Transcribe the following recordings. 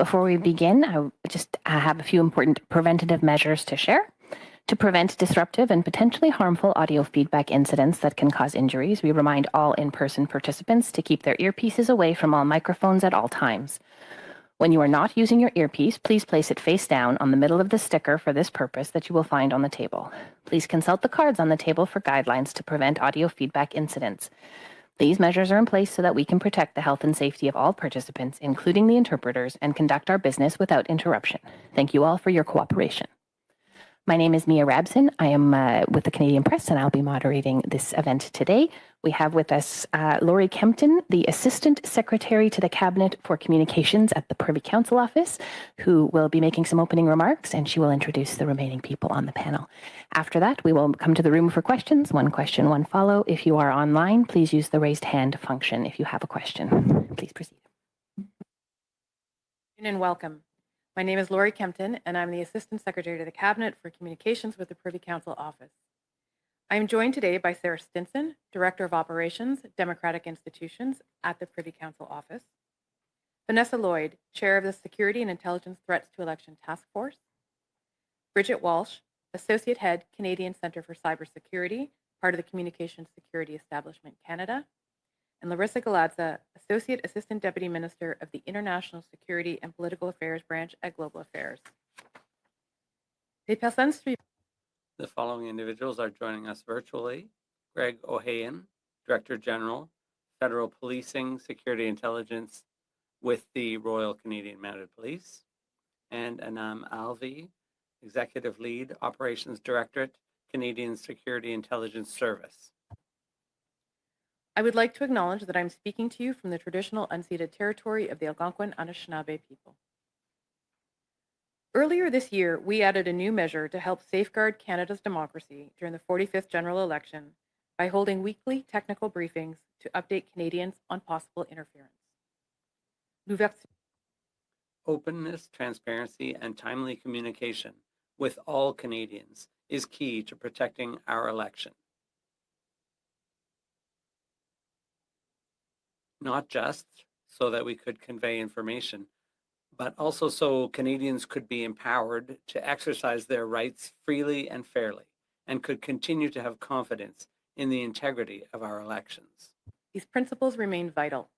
Before we begin, I have a few important preventative measures to share. To prevent disruptive and potentially harmful audio feedback incidents that can cause injuries, we remind all in-person participants to keep their earpieces away from all microphones at all times. When you are not using your earpiece, please place it face down on the middle of the sticker for this purpose that you will find on the table. Please consult the cards on the table for guidelines to prevent audio feedback incidents. These measures are in place so that we can protect the health and safety of all participants, including the interpreters, and conduct our business without interruption. Thank you all for your cooperation. My name is Mia Rabson. I am with the Canadian Press, and I'll be moderating this event today. We have with us Laurie Kempton, the Assistant Secretary to the Cabinet for Communications at the Privy Council Office, who will be making some opening remarks, and she will introduce the remaining people on the panel. After that, we will come to the room for questions. One question, one follow. If you are online, please use the raised hand function if you have a question. Please proceed. And welcome. My name is Laurie Kempton, and I'm the Assistant Secretary to the Cabinet for Communications with the Privy Council Office. I am joined today by Sarah Stinson, Director of Operations, Democratic Institutions at the Privy Council Office, Vanessa Lloyd, Chair of the Security and Intelligence Threats to Election Task Force, Bridget Walsh, Associate Head, Canadian Centre for Cybersecurity, part of the Communications Security Establishment Canada, and Larissa Galadza, Associate Assistant Deputy Minister of the International Security and Political Affairs Branch at Global Affairs. The following individuals are joining us virtually: Greg O'Hayan, Director General, Federal Policing, Security Intelligence with the Royal Canadian Mounted Police, and Anam Alvi, Executive Lead, Operations Directorate, Canadian Security Intelligence Service. I would like to acknowledge that I'm speaking to you from the traditional unceded territory of the Algonquin Anishinaabe people. Earlier this year, we added a new measure to help safeguard Canada's democracy during the 45th general election by holding weekly technical briefings to update Canadians on possible interference. Openness, transparency, and timely communication with all Canadians is key to protecting our election. Not just so that we could convey information, but also so Canadians could be empowered to exercise their rights freely and fairly, and could continue to have confidence in the integrity of our elections. These principles remain vital.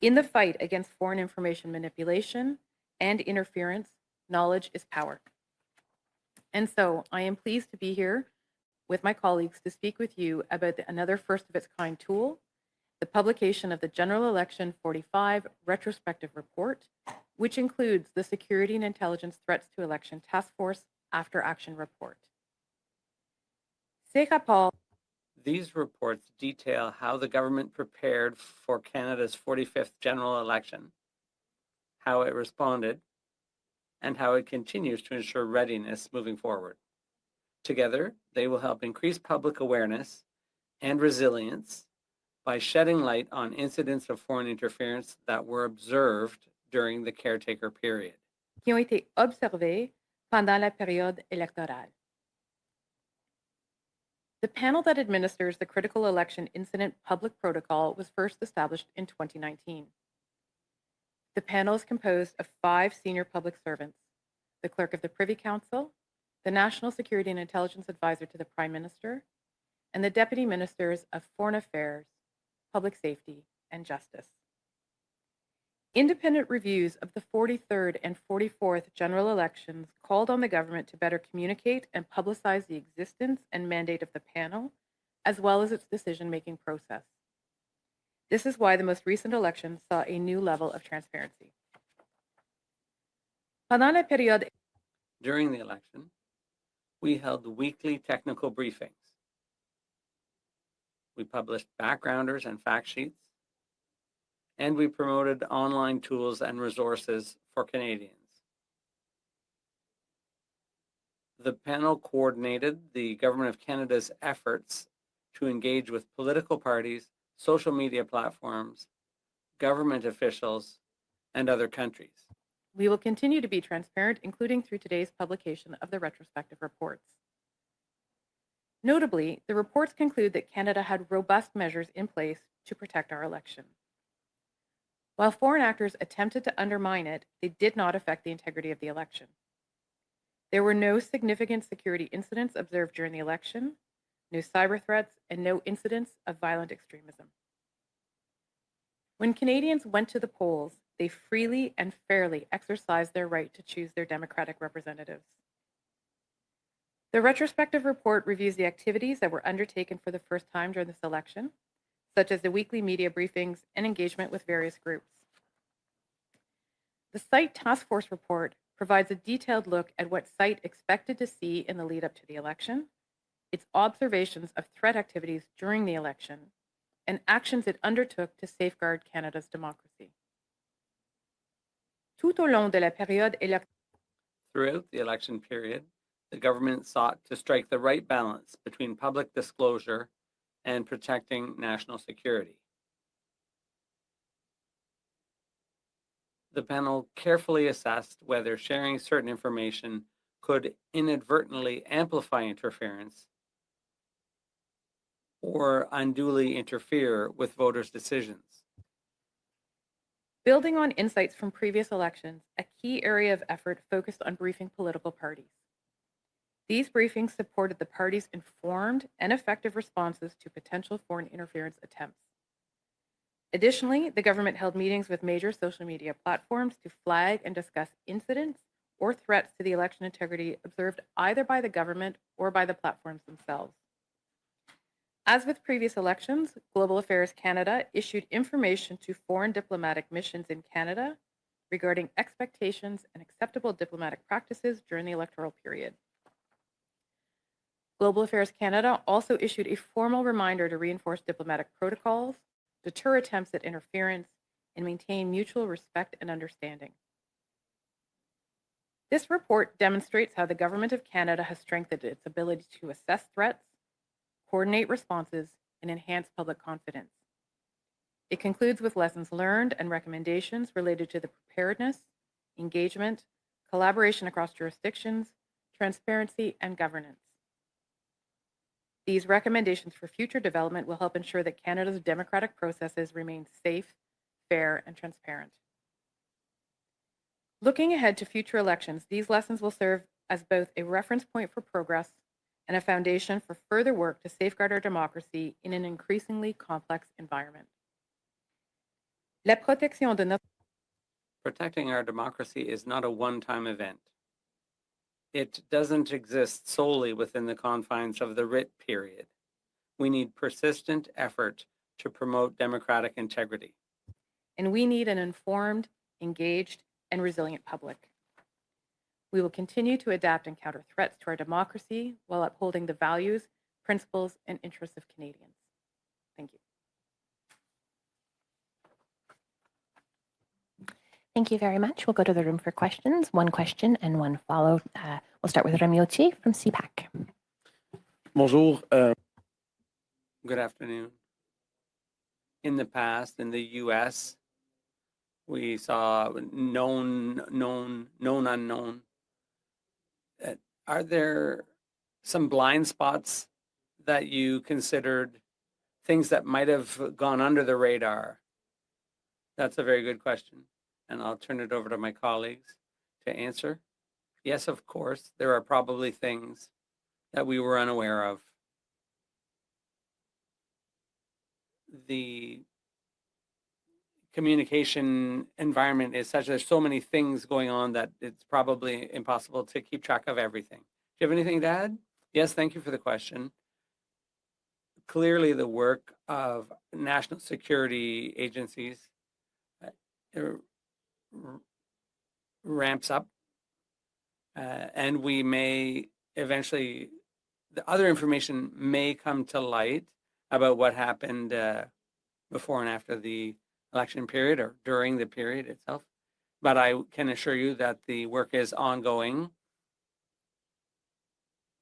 In the fight against foreign information manipulation and interference, knowledge is power. And so I am pleased to be here with my colleagues to speak with you about another first-of-its-kind tool, the publication of the General Election 45 Retrospective Report, which includes the Security and Intelligence Threats to Election Task Force After Action Report. These reports detail how the government prepared for Canada's 45th general election, how it responded, and how it continues to ensure readiness moving forward. Together, they will help increase public awareness and resilience by shedding light on incidents of foreign interference that were observed during the caretaker period. Qui ont été observés pendant la période électorale. The panel that administers the Critical Election Incident Public Protocol was first established in 2019. The panel is composed of 5 senior public servants: the Clerk of the Privy Council, the National Security and Intelligence Advisor to the Prime Minister, and the Deputy Ministers of Foreign Affairs, Public Safety, and Justice. Independent reviews of the 43rd and 44th general elections called on the government to better communicate and publicize the existence and mandate of the panel, as well as its decision-making process. This is why the most recent election saw a new level of transparency. During the election, we held weekly technical briefings. We published backgrounders and fact sheets, and we promoted online tools and resources for Canadians. The panel coordinated the Government of Canada's efforts to engage with political parties, social media platforms, government officials, and other countries. We will continue to be transparent, including through today's publication of the retrospective reports. Notably, the reports conclude that Canada had robust measures in place to protect our election. While foreign actors attempted to undermine it, they did not affect the integrity of the election. There were no significant security incidents observed during the election, no cyber threats, and no incidents of violent extremism. When Canadians went to the polls, they freely and fairly exercised their right to choose their democratic representatives. The retrospective report reviews the activities that were undertaken for the first time during this election, such as the weekly media briefings and engagement with various groups. The site task force report provides a detailed look at what site expected to see in the lead up to the election, its observations of threat activities during the election, and actions it undertook to safeguard Canada's democracy. Tout au long de la période électorale, Throughout the election period, the government sought to strike the right balance between public disclosure and protecting national security. The panel carefully assessed whether sharing certain information could inadvertently amplify interference or unduly interfere with voters' decisions. building on insights from previous elections, a key area of effort focused on briefing political parties. These briefings supported the parties' informed and effective responses to potential foreign interference attempts. Additionally, the government held meetings with major social media platforms to flag and discuss incidents or threats to the election integrity observed either by the government or by the platforms themselves. As with previous elections, Global Affairs Canada issued information to foreign diplomatic missions in Canada regarding expectations and acceptable diplomatic practices during the electoral period. Global Affairs Canada also issued a formal reminder to reinforce diplomatic protocols, deter attempts at interference, and maintain mutual respect and understanding. This report demonstrates how the Government of Canada has strengthened its ability to assess threats, coordinate responses, and enhance public confidence. It concludes with lessons learned and recommendations related to the preparedness, engagement, collaboration across jurisdictions, transparency, and governance. These recommendations for future development will help ensure that Canada's democratic processes remain safe, fair, and transparent. Looking ahead to future elections, these lessons will serve as both a reference point for progress and a foundation for further work to safeguard our democracy in an increasingly complex environment. La protection de notre Protecting our democracy is not a one-time event. It doesn't exist solely within the confines of the writ period. We need persistent effort to promote democratic integrity. and we need an informed, engaged, and resilient public. We will continue to adapt and counter threats to our democracy while upholding the values, principles, and interests of Canadians. Thank you. Thank you very much. We'll go to the room for questions. One question and one follow. We'll start with Remy Autier from CPAC. Bonjour. Good afternoon. In the past, in the US, we saw known, unknown. Are there some blind spots that you considered, things that might have gone under the radar? That's a very good question. And I'll turn it over to my colleagues to answer. Yes, of course, there are probably things that we were unaware of. The communication environment is such, there's so many things going on that it's probably impossible to keep track of everything. Do you have anything to add? Yes, thank you for the question. Clearly, the work of national security agencies ramps up, and we may eventually, the other information may come to light about what happened before and after the election period or during the period itself. But I can assure you that the work is ongoing.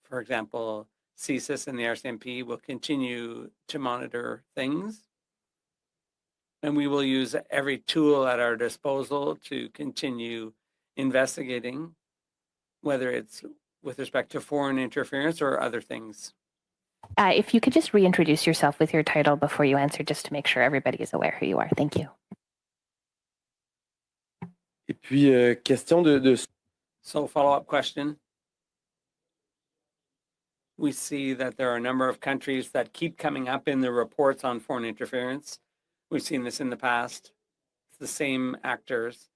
For example, CSIS and the RCMP will continue to monitor things. And we will use every tool at our disposal to continue investigating, whether it's with respect to foreign interference or other things. If you could just reintroduce yourself with your title before you answer, just to make sure everybody is aware who you are. Thank you. Et puis, question de So, follow-up question. We see that there are a number of countries that keep coming up in the reports on foreign interference. We've seen this in the past. It's the same actors.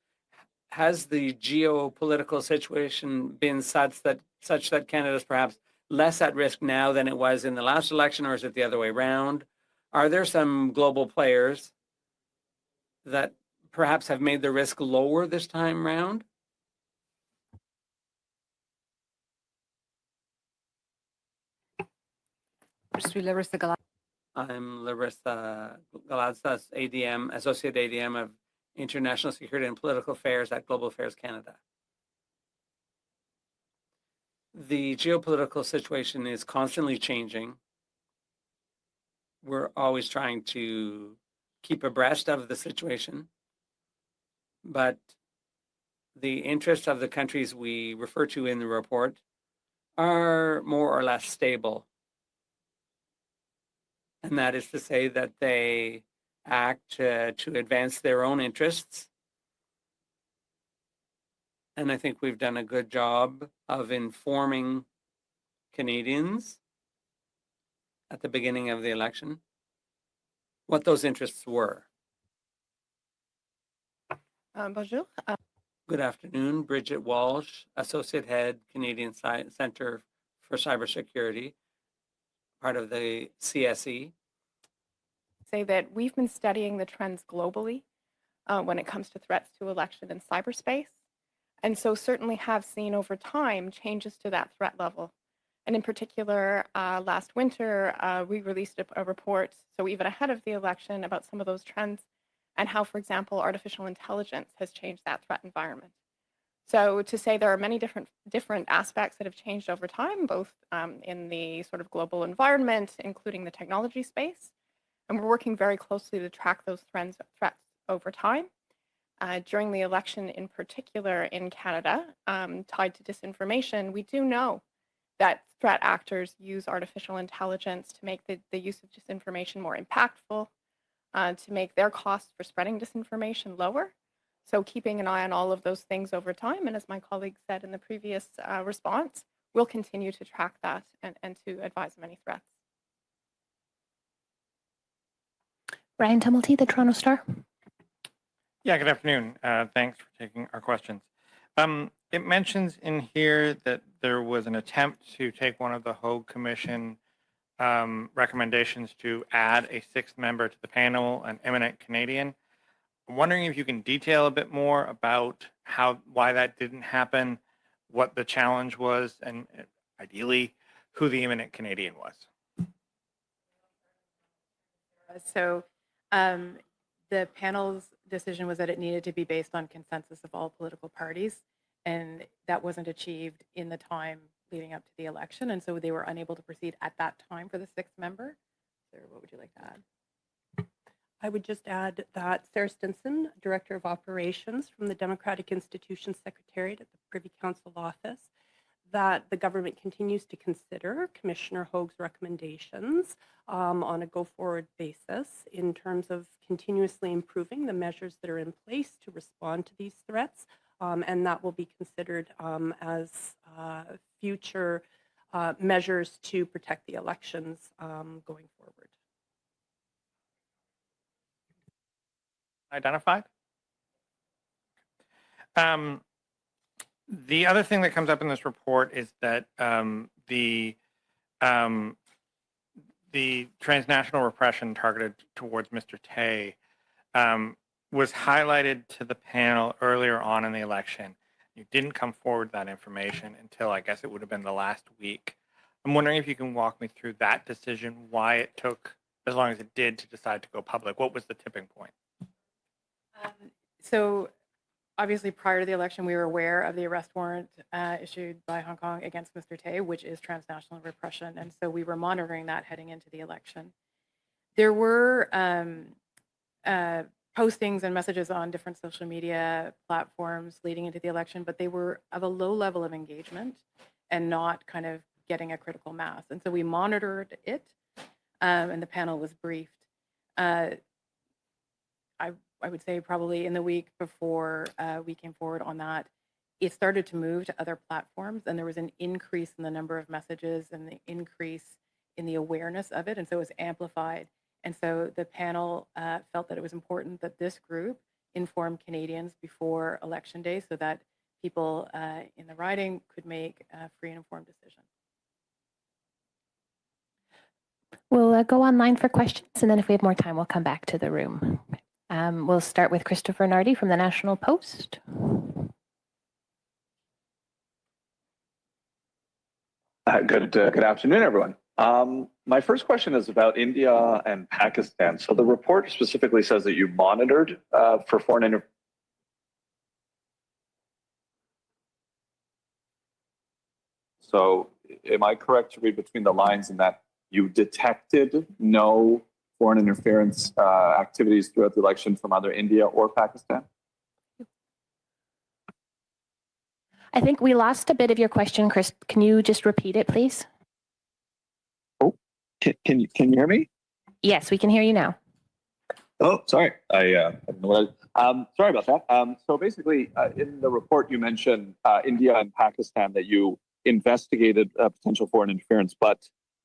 Has the geopolitical situation been such that Canada's perhaps less at risk now than it was in the last election, or is it the other way around? Are there some global players that perhaps have made the risk lower this time round? I'm Larissa Galatzas, ADM, Associate ADM of International Security and Political Affairs at Global Affairs Canada. The geopolitical situation is constantly changing. We're always trying to keep abreast of the situation, but the interests of the countries we refer to in the report are more or less stable. And that is to say that they act to advance their own interests. And I think we've done a good job of informing Canadians at the beginning of the election what those interests were. Bonjour. Good afternoon, Bridget Walsh, Associate Head, Canadian Center for Cybersecurity, part of the CSE. Say that we've been studying the trends globally when it comes to threats to election and cyberspace, and so certainly have seen over time changes to that threat level. And in particular, last winter, we released a report, so even ahead of the election, about some of those trends and how, for example, artificial intelligence has changed that threat environment. So to say there are many different aspects that have changed over time, both in the sort of global environment, including the technology space, and we're working very closely to track those threats over time. During the election in particular in Canada, tied to disinformation, we do know that threat actors use artificial intelligence to make the use of disinformation more impactful, to make their costs for spreading disinformation lower. So keeping an eye on all of those things over time, and as my colleague said in the previous response, we'll continue to track that and to advise of any threats. Ryan Tumulty, the Toronto Star. Yeah, good afternoon. Thanks for taking our questions. It mentions in here that there was an attempt to take one of the Hogue Commission recommendations to add a sixth member to the panel, an eminent Canadian. I'm wondering if you can detail a bit more about why that didn't happen, what the challenge was, and ideally who the eminent Canadian was. So the panel's decision was that it needed to be based on consensus of all political parties, and that wasn't achieved in the time leading up to the election, and so they were unable to proceed at that time for the sixth member. Sarah, what would you like to add? I would just add that Sarah Stinson, Director of Operations from the Democratic Institutions Secretariat at the Privy Council Office, that the government continues to consider Commissioner Hogue's recommendations on a go-forward basis in terms of continuously improving the measures that are in place to respond to these threats, and that will be considered as future measures to protect the elections going forward. Identified? The other thing that comes up in this report is that the transnational repression targeted towards Mr. Tay was highlighted to the panel earlier on in the election. You didn't come forward with that information until I guess it would have been the last week. I'm wondering if you can walk me through that decision, why it took as long as it did to decide to go public. What was the tipping point? So obviously prior to the election, we were aware of the arrest warrant issued by Hong Kong against Mr. Tay, which is transnational repression. And so we were monitoring that heading into the election. There were postings and messages on different social media platforms leading into the election, but they were of a low level of engagement and not kind of getting a critical mass. And so we monitored it, and the panel was briefed. I would say probably in the week before we came forward on that, it started to move to other platforms, and there was an increase in the number of messages and the increase in the awareness of it, and so it was amplified. And so the panel felt that it was important that this group inform Canadians before Election Day so that people in the riding could make a free and informed decision. We'll go online for questions, and then if we have more time, we'll come back to the room. We'll start with Christopher Nardi from the National Post. Good afternoon, everyone. My first question is about India and Pakistan. So the report specifically says that you monitored for foreign interference. So am I correct to read between the lines in that you detected no foreign interference activities throughout the election from either India or Pakistan? I think we lost a bit of your question, Chris. Can you just repeat it, please? Oh, can you hear me? Yes, we can hear you now. Oh, sorry. I don't know what sorry about that. So basically, in the report, you mentioned India and Pakistan that you investigated potential foreign interference, but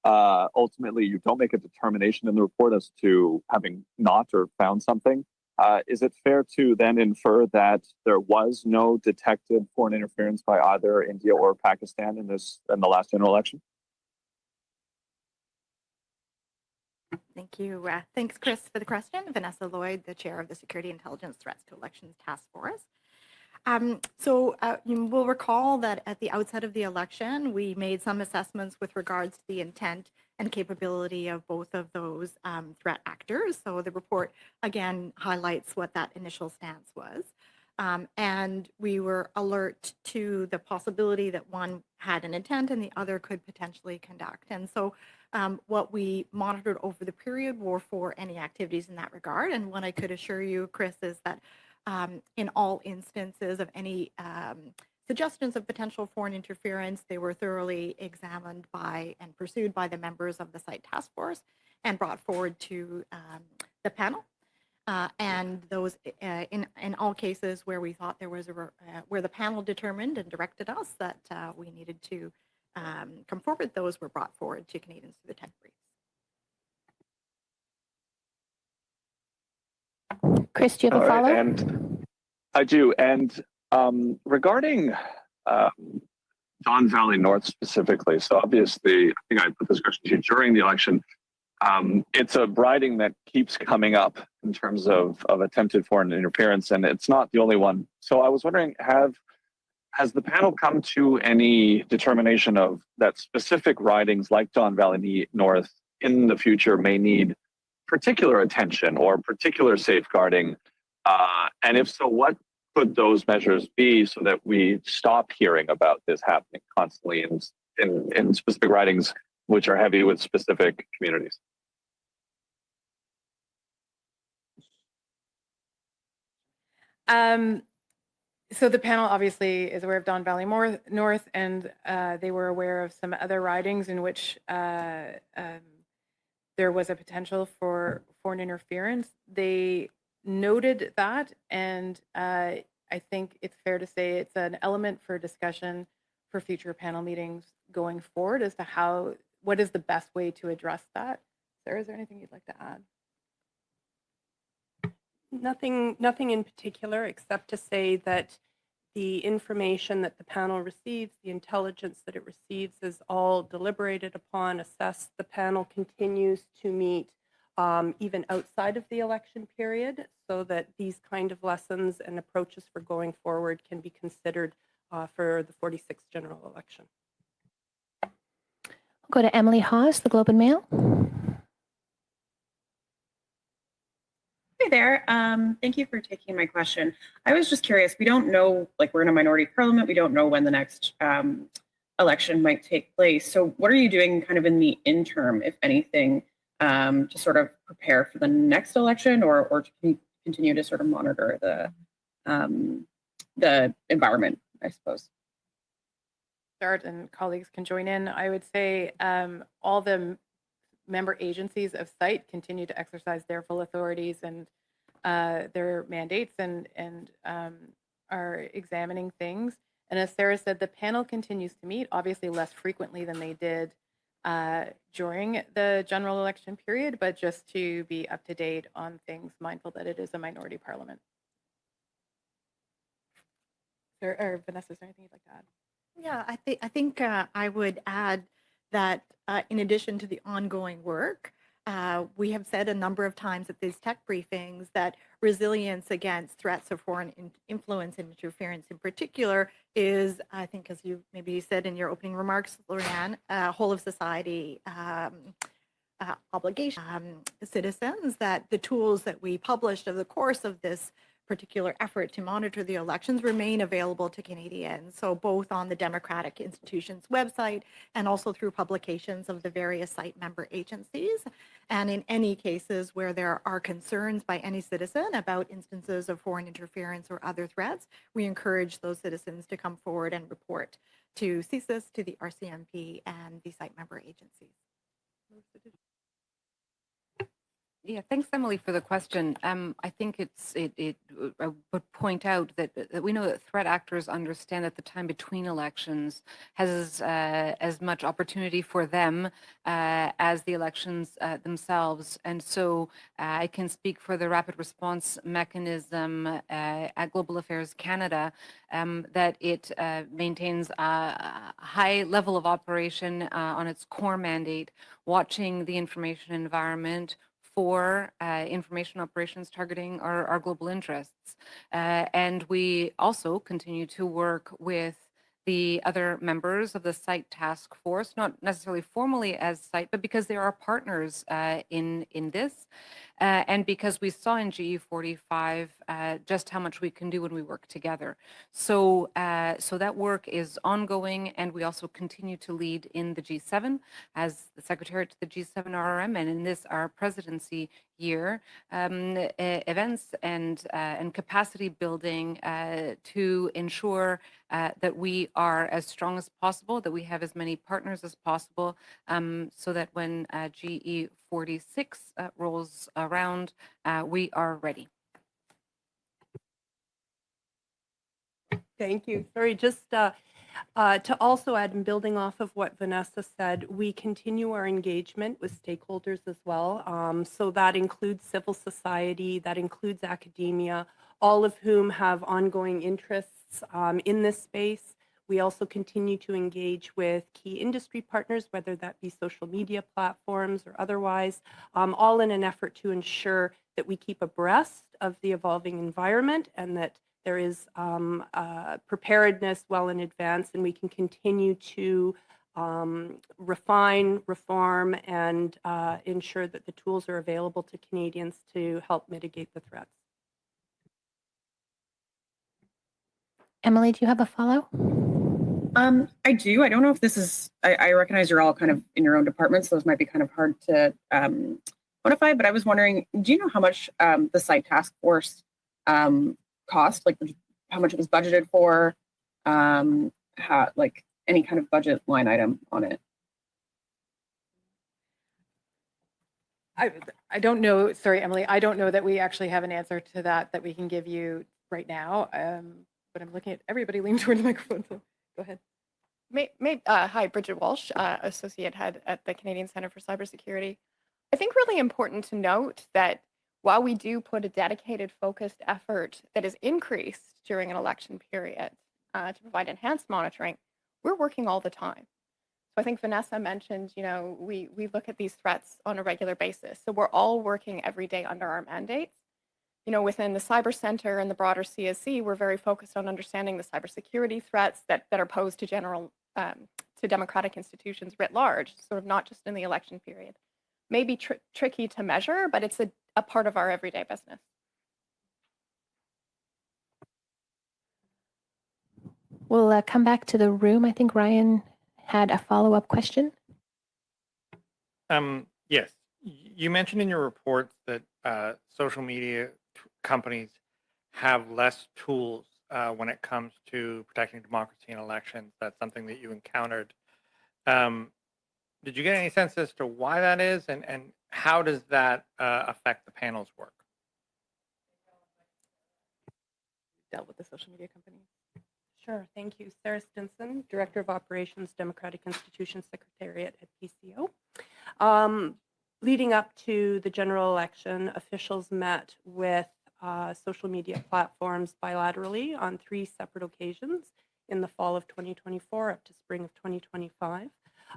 ultimately you don't make a determination in the report as to having not or found something. Is it fair to then infer that there was no detected foreign interference by either India or Pakistan in the last general election? Thank you. Thanks, Chris, for the question. Vanessa Lloyd, the chair of the Security Intelligence Threats to Elections Task Force. You will recall that at the outset of the election, we made some assessments with regards to the intent and capability of both of those threat actors. So the report, again, highlights what that initial stance was. And we were alert to the possibility that one had an intent and the other could potentially conduct. And so what we monitored over the period were for any activities in that regard. And what I could assure you, Chris, is that in all instances of any suggestions of potential foreign interference, they were thoroughly examined by and pursued by the members of the site task force and brought forward to the panel. And those, in all cases where we thought there was where the panel determined and directed us that we needed to come forward, those were brought forward to Canadians through the tech briefs. Chris, do you have a follow-up? And I do. And regarding Don Valley North specifically, so obviously, I think I put this question to you during the election. It's a riding that keeps coming up in terms of attempted foreign interference, and it's not the only one. So I was wondering, has the panel come to any determination of that specific ridings like Don Valley North in the future may need particular attention or particular safeguarding? And if so, what could those measures be so that we stop hearing about this happening constantly in specific ridings which are heavy with specific communities? So the panel obviously is aware of Don Valley North, and they were aware of some other ridings in which there was a potential for foreign interference. They noted that, and I think it's fair to say it's an element for discussion for future panel meetings going forward as to what is the best way to address that. Sarah, is there anything you'd like to add? Nothing in particular, except to say that the information that the panel receives, the intelligence that it receives, is all deliberated upon, assessed. The panel continues to meet even outside of the election period, so that these kind of lessons and approaches for going forward can be considered for the 46th general election. We'll go to Emily Hawes, the Globe and Mail. Hi there. Thank you for taking my question. I was just curious, we don't know, like we're in a minority parliament, we don't know when the next election might take place. So what are you doing kind of in the interim, if anything, to sort of prepare for the next election or to continue to sort of monitor the environment, I suppose? Start and colleagues can join in. I would say all the member agencies of site continue to exercise their full authorities and their mandates and are examining things. And as Sarah said, the panel continues to meet, obviously less frequently than they did during the general election period, but just to be up to date on things, mindful that it is a minority parliament. Or Vanessa, is there anything you'd like to add? Yeah, I think I would add that in addition to the ongoing work, we have said a number of times at these tech briefings that resilience against threats of foreign influence and interference in particular is, I think, as you maybe said in your opening remarks, Lorianne, whole of society obligation. Citizens, that the tools that we published over the course of this particular effort to monitor the elections remain available to Canadians. So both on the Democratic Institutions website and also through publications of the various site member agencies. And in any cases where there are concerns by any citizen about instances of foreign interference or other threats, we encourage those citizens to come forward and report to CSIS, to the RCMP, and the site member agencies. Yeah, thanks, Emily, for the question. I think I would point out that we know that threat actors understand that the time between elections has as much opportunity for them as the elections themselves. And so I can speak for the rapid response mechanism at Global Affairs Canada that it maintains a high level of operation on its core mandate, watching the information environment for information operations targeting our global interests. And we also continue to work with the other members of the site task force, not necessarily formally as site, but because they are partners in this. And because we saw in GE45 just how much we can do when we work together. So that work is ongoing, and we also continue to lead in the G7 as the Secretary to the G7 RRM, and in this, our presidency year, events and capacity building to ensure that we are as strong as possible, that we have as many partners as possible, so that when GE46 rolls around, we are ready. Thank you. Sorry, just to also add, and building off of what Vanessa said, we continue our engagement with stakeholders as well. So that includes civil society, that includes academia, all of whom have ongoing interests in this space. We also continue to engage with key industry partners, whether that be social media platforms or otherwise, all in an effort to ensure that we keep abreast of the evolving environment and that there is preparedness well in advance, and we can continue to refine, reform, and ensure that the tools are available to Canadians to help mitigate the threats. Emily, do you have a follow? I do. I don't know if this is, I recognize you're all kind of in your own departments, so those might be kind of hard to quantify, but I was wondering, do you know how much the site task force cost, like how much it was budgeted for, like any kind of budget line item on it? I don't know. Sorry, Emily. I don't know that we actually have an answer to that we can give you right now. But I'm looking at everybody leaning toward the microphone. So go ahead. Hi, Bridget Walsh, Associate Head at the Canadian Center for Cybersecurity. I think really important to note that while we do put a dedicated, focused effort that is increased during an election period to provide enhanced monitoring, we're working all the time. So I think Vanessa mentioned, we look at these threats on a regular basis. So we're all working every day under our mandates. Within the Cyber Center and the broader CSC, we're very focused on understanding the cybersecurity threats that are posed to to democratic institutions writ large, sort of not just in the election period. Maybe tricky to measure, but it's a part of our everyday business. We'll come back to the room. I think Ryan had a follow-up question. Yes, you mentioned in your reports that social media companies have less tools when it comes to protecting democracy in elections. That's something that you encountered. Did you get any sense as to why that is, and how does that affect the panel's work? dealt with the social media companies. Sure, thank you. Sarah Stinson, Director of Operations, Democratic Institution Secretariat at PCO. Leading up to the general election, officials met with social media platforms bilaterally on 3 separate occasions in the fall of 2024 up to spring of 2025.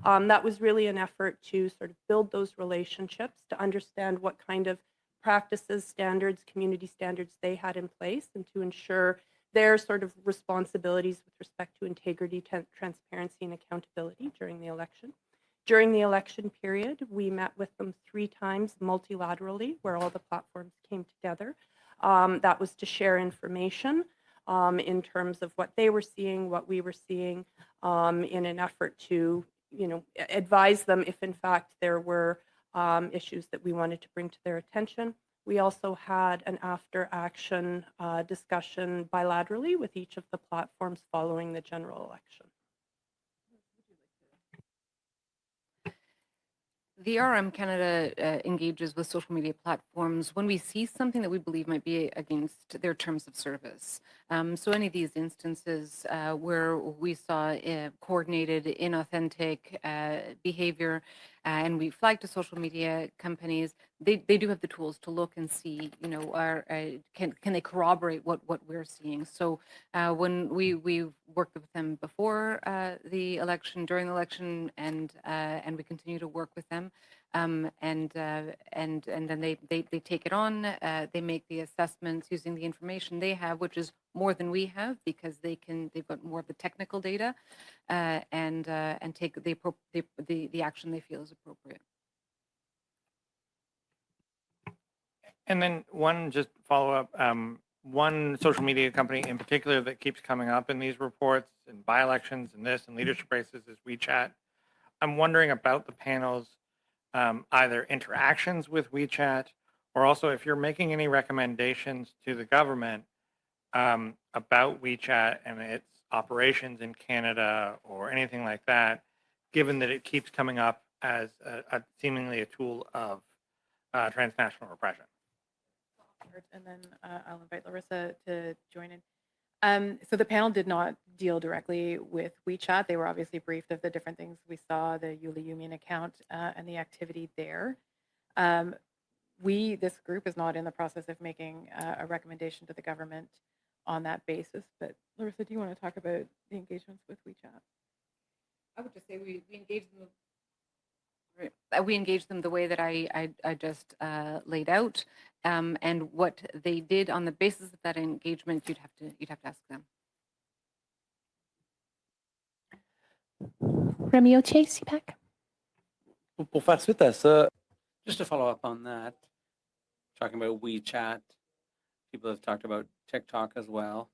That was really an effort to sort of build those relationships, to understand what kind of practices, standards, community standards they had in place, and to ensure their sort of responsibilities with respect to integrity, transparency, and accountability during the election. During the election period, we met with them 3 times multilaterally, where all the platforms came together. That was to share information in terms of what they were seeing, what we were seeing, in an effort to, advise them if in fact there were issues that we wanted to bring to their attention. We also had an after-action discussion bilaterally with each of the platforms following the general election. The RM Canada engages with social media platforms when we see something that we believe might be against their terms of service. So any of these instances where we saw coordinated, inauthentic behavior, and we flag to social media companies, they do have the tools to look and see, can they corroborate what we're seeing. So when we worked with them before the election, during the election, and we continue to work with them, and then they take it on. They make the assessments using the information they have, which is more than we have because they've got more of the technical data, and take the action they feel is appropriate. And then one just follow up, one social media company in particular that keeps coming up in these reports and by-elections and this and leadership races is WeChat. I'm wondering about the panel's either interactions with WeChat or also if you're making any recommendations to the government about WeChat and its operations in Canada or anything like that, given that it keeps coming up as seemingly a tool of transnational repression. And then I'll invite Larissa to join in. So the panel did not deal directly with WeChat. They were obviously briefed of the different things we saw, the Yulia Yumin account and the activity there. This group is not in the process of making a recommendation to the government on that basis. But Larissa, do you want to talk about the engagements with WeChat? I would just say we engage them. We engage them the way that I just laid out, and what they did on the basis of that engagement, you'd have to ask them. Remy Otier, CPAC. Pour faire suite à ça, Just to follow up on that, talking about WeChat, people have talked about TikTok as well.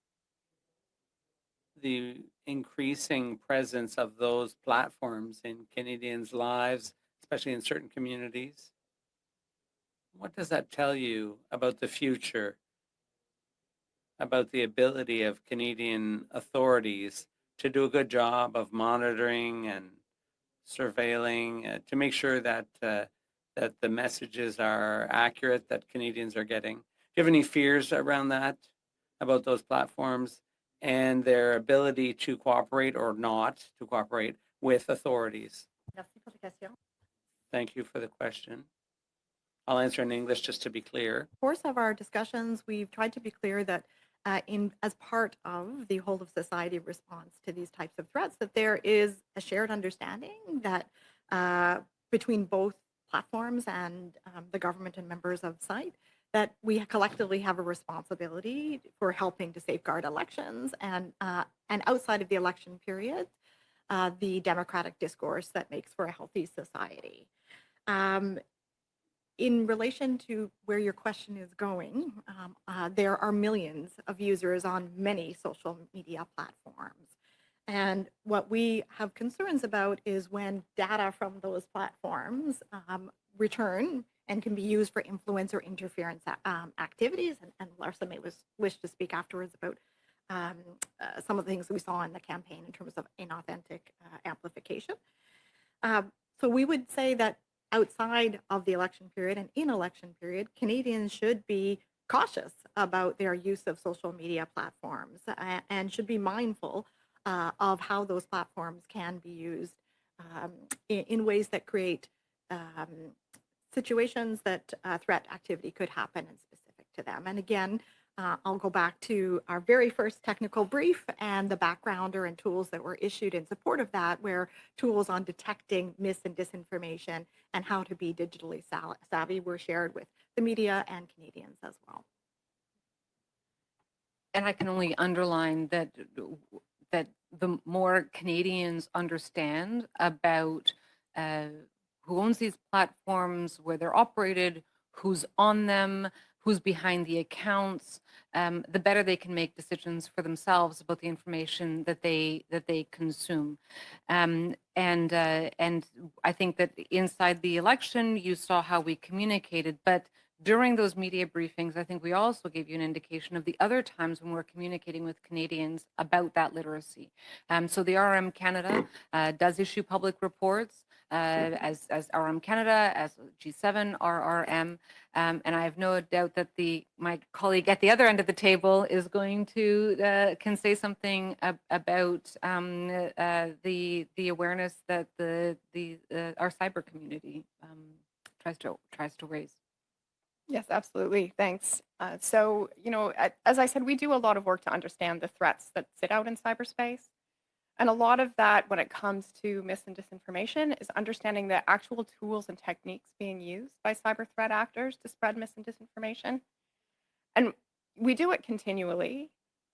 The increasing presence of those platforms in Canadians' lives, especially in certain communities. What does that tell you about the future, about the ability of Canadian authorities to do a good job of monitoring and surveilling to make sure that that the messages are accurate, that Canadians are getting? Do you have any fears around that, about those platforms and their ability to cooperate or not to cooperate with authorities? Thank you for the question. I'll answer in English just to be clear. Course of our discussions, we've tried to be clear that as part of the whole of society response to these types of threats, that there is a shared understanding that between both platforms and the government and members of SITE, that we collectively have a responsibility for helping to safeguard elections and outside of the election period, the democratic discourse that makes for a healthy society. In relation to where your question is going, there are millions of users on many social media platforms. And what we have concerns about is when data from those platforms return and can be used for influence or interference activities. And Larsa may wish to speak afterwards about some of the things that we saw in the campaign in terms of inauthentic amplification. So we would say that outside of the election period and in election period, Canadians should be cautious about their use of social media platforms and should be mindful of how those platforms can be used in ways that create situations that threat activity could happen and specific to them. And again, I'll go back to our very first technical brief and the backgrounder and tools that were issued in support of that, where tools on detecting mis and disinformation and how to be digitally savvy were shared with the media and Canadians as well. And I can only underline that the more Canadians understand about who owns these platforms, where they're operated, who's on them, who's behind the accounts, the better they can make decisions for themselves about the information that they consume. And I think that inside the election, you saw how we communicated, but during those media briefings, I think we also gave you an indication of the other times when we're communicating with Canadians about that literacy. So the RM Canada does issue public reports as RM Canada, as G7 RRM, and I have no doubt that my colleague at the other end of the table is going to can say something about the awareness that our cyber community tries to raise. Yes, absolutely. Thanks. So, as I said, we do a lot of work to understand the threats that sit out in cyberspace. And a lot of that, when it comes to mis and disinformation, is understanding the actual tools and techniques being used by cyber threat actors to spread mis and disinformation. And we do it continually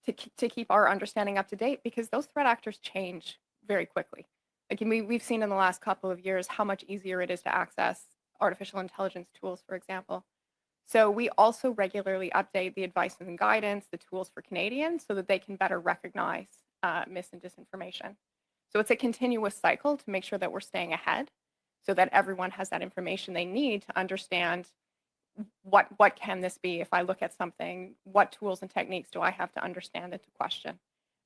to keep our understanding up to date, because those threat actors change very quickly. Like we've seen in the last couple of years how much easier it is to access artificial intelligence tools, for example. So we also regularly update the advice and guidance, the tools for Canadians, so that they can better recognize mis and disinformation. So it's a continuous cycle to make sure that we're staying ahead, so that everyone has that information they need to understand what can this be. If I look at something, what tools and techniques do I have to understand and to question?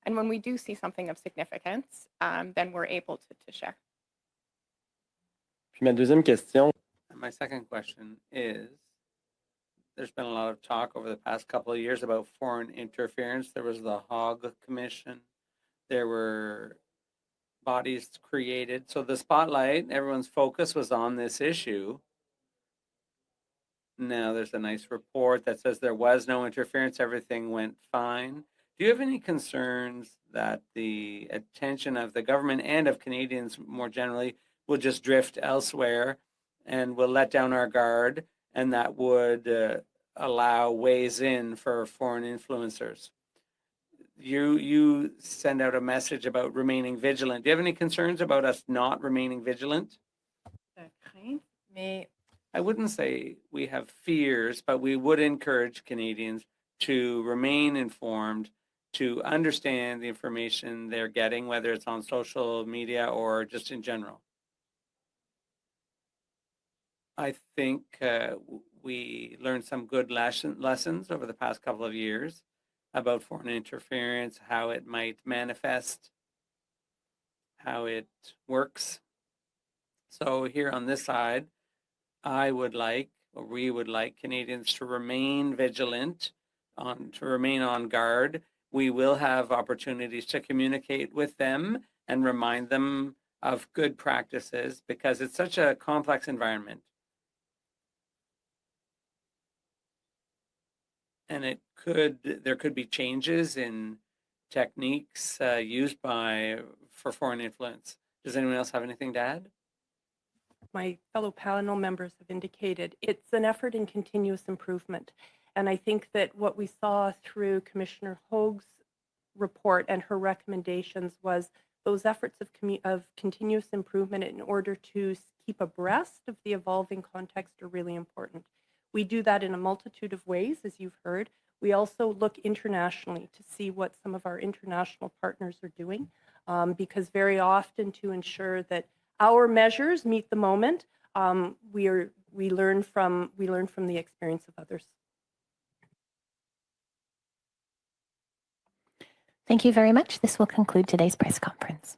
And when we do see something of significance, then we're able to share. Puis ma deuxième question. And my second question is, there's been a lot of talk over the past couple of years about foreign interference. There was the Hague Commission. There were bodies created. So the spotlight, everyone's focus was on this issue. Now there's a nice report that says there was no interference, everything went fine. Do you have any concerns that the attention of the government and of Canadians more generally will just drift elsewhere and will let down our guard, and that would allow ways in for foreign influencers? You send out a message about remaining vigilant. Do you have any concerns about us not remaining vigilant? I wouldn't say we have fears, but we would encourage Canadians to remain informed, to understand the information they're getting, whether it's on social media or just in general. I think we learned some good lessons over the past couple of years about foreign interference, how it might manifest, how it works. So here on this side, we would like Canadians to remain vigilant, to remain on guard. We will have opportunities to communicate with them and remind them of good practices, because it's such a complex environment. And there could be changes in techniques used for foreign influence. Does anyone else have anything to add? My fellow panel members have indicated it's an effort in continuous improvement. And I think that what we saw through Commissioner Hoag's report and her recommendations was those efforts of continuous improvement in order to keep abreast of the evolving context are really important. We do that in a multitude of ways, as you've heard. We also look internationally to see what some of our international partners are doing, because very often, to ensure that our measures meet the moment, we learn from the experience of others. Thank you very much. This will conclude today's press conference.